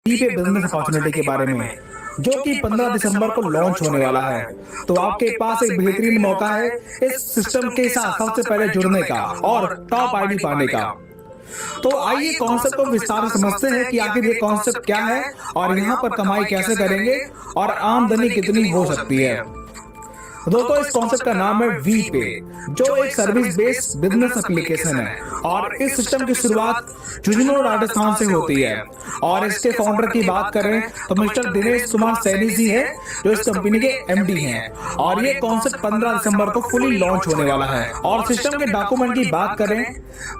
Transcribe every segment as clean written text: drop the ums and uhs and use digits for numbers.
पे business opportunity के बारे में, जो कि 15 दिसंबर को लॉन्च होने वाला है। तो आपके पास एक बेहतरीन मौका है इस सिस्टम के साथ सबसे पहले जुड़ने का और टॉप आईडी पाने का। तो आइए कॉन्सेप्ट को विस्तार से समझते हैं कि आखिर ये कॉन्सेप्ट क्या है और यहाँ पर कमाई कैसे करेंगे और आमदनी कितनी हो सकती है। दोस्तों, इस कॉन्सेप्ट का नाम है वी पे, जो एक सर्विस बेस्ड बिजनेस एप्लीकेशन है और इस सिस्टम की शुरुआत झुंझुनू राजस्थान से होती है। और इसके फाउंडर की बात करें तो मिस्टर दिनेश कुमार सैनी जी है, जो इस कंपनी के एमडी हैं। और ये कॉन्सेप्ट 15 दिसंबर को फुली लॉन्च होने वाला है। और सिस्टम के डॉक्यूमेंट की बात करें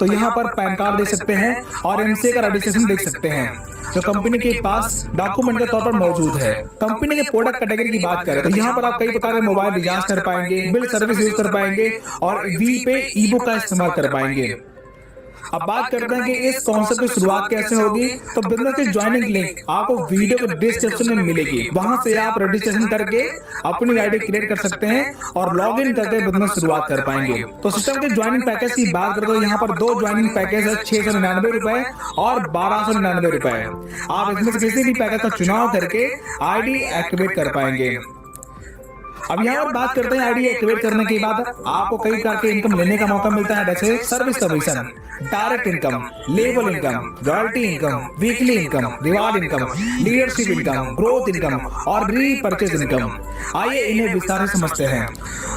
तो यहाँ पर पैन कार्ड देख सकते हैं और एमसीए का रजिस्ट्रेशन देख सकते हैं, जो कंपनी के पास डॉक्यूमेंट के तौर पर मौजूद है। कंपनी के प्रोडक्ट कैटेगरी की बात करें तो यहाँ पर आप कई प्रकार के मोबाइल रिचार्ज कर पाएंगे, बिल सर्विस यूज कर पाएंगे और वी पे ई बुक का इस्तेमाल कर पाएंगे। अब बात करते हैं कि इस कॉन्सेप्ट की शुरुआत कैसे होगी। तो बिजनेस की ज्वाइनिंग लिंक आपको वीडियो के डिस्क्रिप्शन में मिलेगी, वहां से आप रजिस्ट्रेशन करके अपनी आईडी क्रिएट कर सकते हैं और लॉग इन करके बिजनेस शुरुआत कर पाएंगे। तो सिस्टम के ज्वाइनिंग पैकेज की बात करें तो यहाँ पर दो ज्वाइनिंग पैकेज है, 699 रुपए और 1299 रुपए। आप इसमें से किसी भी पैकेज का चुनाव करके आईडी एक्टिवेट कर पाएंगे। अब यहाँ पर बात करते हैं आईडी एक्टिवेट करने के बाद आपको कई प्रकार के इनकम लेने का मौका मिलता है, जैसे service commission, direct income, level income, royalty income, weekly income, reward income, leadership income, growth income और रीपरचेज इनकम। आइए इन्हें विस्तार से समझते हैं।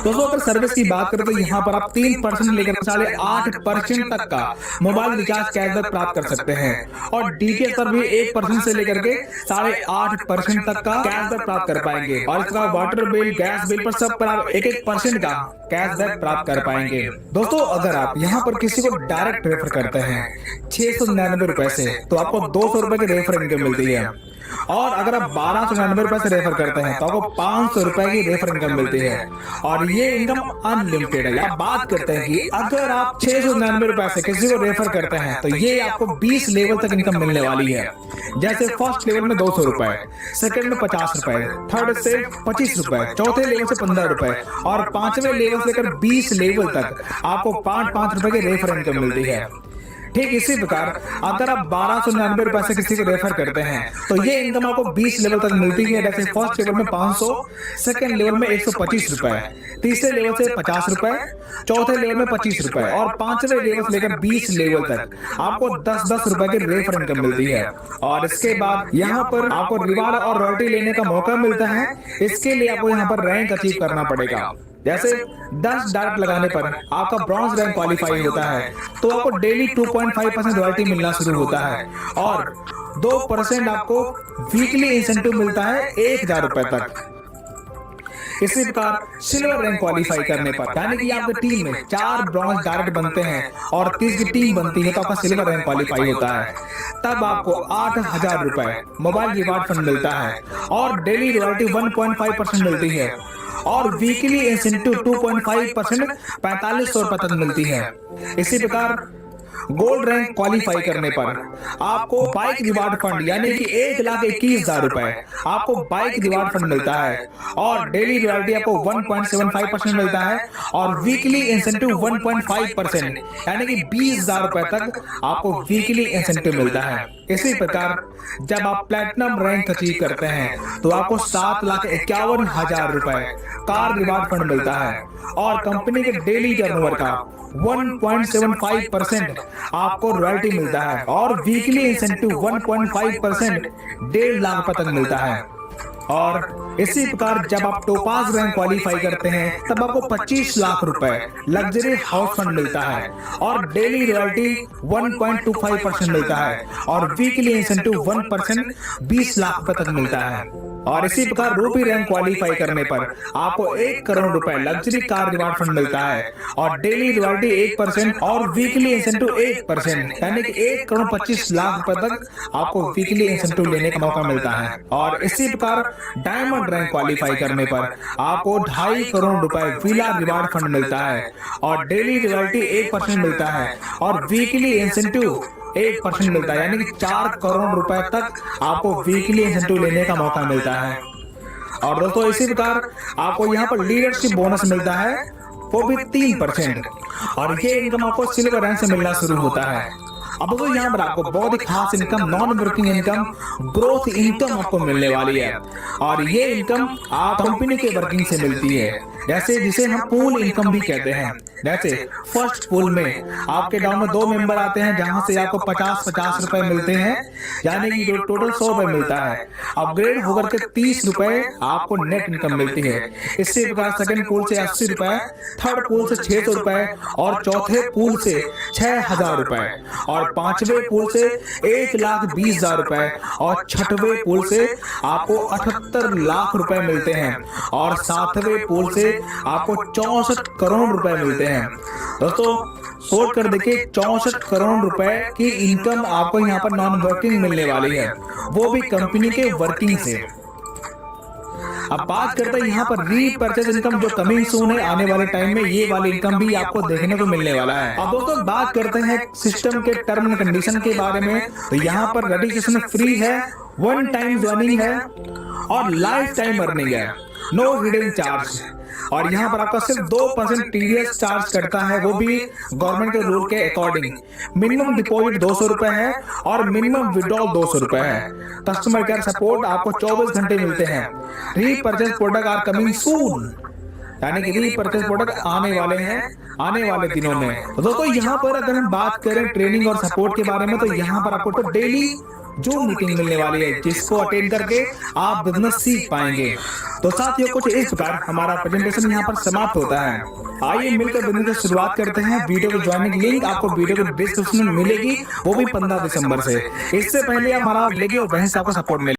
दोस्तों, अगर सर्विस की बात करें तो यहाँ पर आप 3% लेकर 8.5% तक का मोबाइल रिचार्ज कैशबैक प्राप्त कर सकते हैं और डीटीएच पर भी 1% से लेकर के 8.5% तक का कैशबैक प्राप्त कर पाएंगे। और इसका वाटर बिल, गैस बिल पर सब पर आप 1% का कैशबैक प्राप्त कर पाएंगे। दोस्तों, अगर आप यहाँ पर किसी को डायरेक्ट रेफर करते हैं 699 रुपए से, तो आपको 200 रुपए की रेफर इनकम मिलती है। और अगर आप 1299 रुपए से रेफर करते हैं तो आपको 500 रुपए की रेफर इनकम मिलती है और ये इनकम अनलिमिटेड है। आप बात करते हैं कि अगर आप 699 रुपए से किसी को रेफर करते हैं तो ये आपको 20 लेवल तक इनकम मिलने वाली है। जैसे फर्स्ट लेवल में 200 रुपए, सेकंड में 50 रुपए, थर्ड से 25 रुपए, चौथे लेवल से 15 रुपए और 5वें लेवल से लेकर 20 लेवल तक आपको 5-5 रुपए की रेफर इनकम मिलती है। ठीक इसी प्रकार अगर आप 1299 रुपए से किसी को रेफर करते हैं तो ये इनकम आपको 20 लेवल तक मिलती है। जैसे फर्स्ट लेवल में 500, सेकंड लेवल में 125 रुपए, तीसरे लेवल से 50 रुपए, चौथे लेवल में 25 रुपए और 5वें लेवल से लेकर 20 लेवल तक आपको 10-10 रुपए की रेफर इनकम मिलती है। और इसके बाद यहाँ पर आपको रिवार्ड और रॉयल्टी लेने का मौका मिलता है। इसके लिए आपको यहाँ पर रैंक अचीव करना पड़ेगा। जैसे 10 डायरेक्ट लगाने पर आपका ब्रॉन्ज रैंक क्वालिफाई होता है तो आपको डेली 2.5% रॉयल्टी मिलना शुरू होता है और 2% आपको वीकली इंसेंटिव मिलता है 1000 रुपए तक। इसी प्रकार सिल्वर रैंक क्वालिफाई करने पर, यानी कि आपकी टीम में 4 ब्रॉन्ज डायरेक्ट बनते हैं और 30 की टीम बनती है तो आपका सिल्वर रैंक क्वालिफाई होता है, तब आपको 8000 रुपए मोबाइल रिवार्ड फंड मिलता है और डेली रॉयल्टी 1.5% मिलती है और वीकली इंसेंटिव 2.5% 4500 रुपए तक मिलती है। इसी प्रकार गोल्ड रैंक क्वालिफाई करने पर आपको बाइक रिवार्ड फंड यानी कि 1,21,000 रुपए आपको बाइक रिवार्ड फंड मिलता है और डेली रॉयल्टी आपको 1.75% मिलता है और वीकली इंसेंटिव 1.5% यानी कि 20,000 रुपए तक आपको वीकली इंसेंटिव मिलता है। इसी प्रकार जब आप प्लेटिनम रैंक अचीव करते हैं तो आपको 7,51,000 रुपए कार रिवार्ड फंड मिलता है और कंपनी के डेली टर्नओवर का 1.75% आपको रॉयल्टी मिलता है और वीकली इंसेंटिव 1.5% 1.5 लाख रुपए तक मिलता है। और इसी प्रकार जब आप टोपाज रैंक क्वालिफाई करते हैं तब आपको 25 लाख रुपए लग्जरी हाउस फंड मिलता है और डेली रॉयल्टी 1.25% मिलता है और वीकली इंसेंटिव 1% 20 लाख रुपए तक मिलता है। और इसी प्रकार रूबी रैंक क्वालिफाई करने पर आपको 1 करोड़ रुपए लग्जरी कार रिवार्ड फंड मिलता है और डेली रॉयल्टी 1% और वीकली इंसेंटिव 1% यानी कि 1 करोड़ 25 लाख रुपए तक आपको वीकली इंसेंटिव लेने का मौका मिलता है। और इसी प्रकार डायमंड रैंक क्वालिफाई करने पर आपको 2.5 करोड़ रुपए विला रिवार्ड फंड मिलता है और डेली रॉयल्टी 1% मिलता है और वीकली इंसेंटिव 1% मिलता है, यानी कि 4 करोड़ रुपए तक आपको वीकली इंसेंटिव लेने का मौका मिलता है। और दोस्तों इसी प्रकार आपको यहाँ पर लीडरशिप बोनस मिलता है, वो भी 3% और ये इनकम आपको सिल्वर रैंक से मिलना शुरू होता है। अब दोस्तों यहाँ पर आपको बहुत ही खास income, non working income, growth income आपको मिलने वाली है। और ये इनकम आप कंपनी के वर्किंग से मिलती है, जैसे जिसे हम पूल इनकम भी कहते हैं। जैसे फर्स्ट पूल में आपके डाउन में 2 मेंबर आते हैं, जहां से आपको 50-50 रुपए मिलते हैं, यानी कि जो टोटल 100 रुपए मिलता है। अपग्रेड होकर के 30 रुपए आपको नेट इनकम मिलती है। इसी प्रकार सेकंड पूल से 80 रुपए, थर्ड पूल से 600 रुपए, और चौथे पूल से 6000 रुपए, और पांचवें पूल से 1,20,000 रुपए, और छठवें पूल से आपको 78 लाख रुपए मिलते हैं, और सातवें पूल से आपको 64 करोड़ रुपए मिलते हैं। दोस्तों सोच कर देखिए, 64 करोड़ रुपए की इनकम आपको यहाँ पर नॉन वर्किंग मिलने वाली है, वो भी कंपनी के वर्किंग से। अब बात करते हैं यहाँ पर रीपर्चेज इनकम, जो कमिंग सून है, आने वाले टाइम में ये वाली इनकम भी आपको देखने को मिलने वाला है। अब दोस्तों बात करते हैं सिस्टम के टर्म एंड कंडीशन के बारे में, तो यहाँ पर रजिस्ट्रेशन फ्री है, 1 टाइम ज्वाइनिंग है, और लाइफ टाइम अर्निंग है, नो हिडन चार्ज। और यहाँ पर आपका सिर्फ 2% टीडीएस चार्ज करता है, वो भी गवर्नमेंट के रूल के अकॉर्डिंग। मिनिमम डिपॉजिट 200 रुपए है, और मिनिमम विड्रॉल 200 रुपए है। कस्टमर केयर सपोर्ट आपको 24 घंटे मिलते हैं। Repurchase product are coming soon, यानी कि रीपर्चेज प्रोडक्ट आने वाले हैं आने वाले दिनों में। तो दोस्तों यहाँ पर अगर हम बात करें ट्रेनिंग और सपोर्ट के बारे में, तो यहाँ पर आपको तो डेली जूम मीटिंग मिलने वाली है, जिसको अटेंड करके आप बिजनेस सीख पाएंगे। तो साथियों कुछ इस प्रकार हमारा प्रेजेंटेशन यहाँ पर समाप्त होता है। आइए मिलकर बिजनेस की शुरुआत करते हैं। वीडियो को ज्वाइनिंग लिंक आपको वीडियो के डिस्क्रिप्शन में मिलेगी, वो भी 15 दिसंबर से। इससे पहले हमारा लेगी और वहीं से आपको सपोर्ट मिलेगा।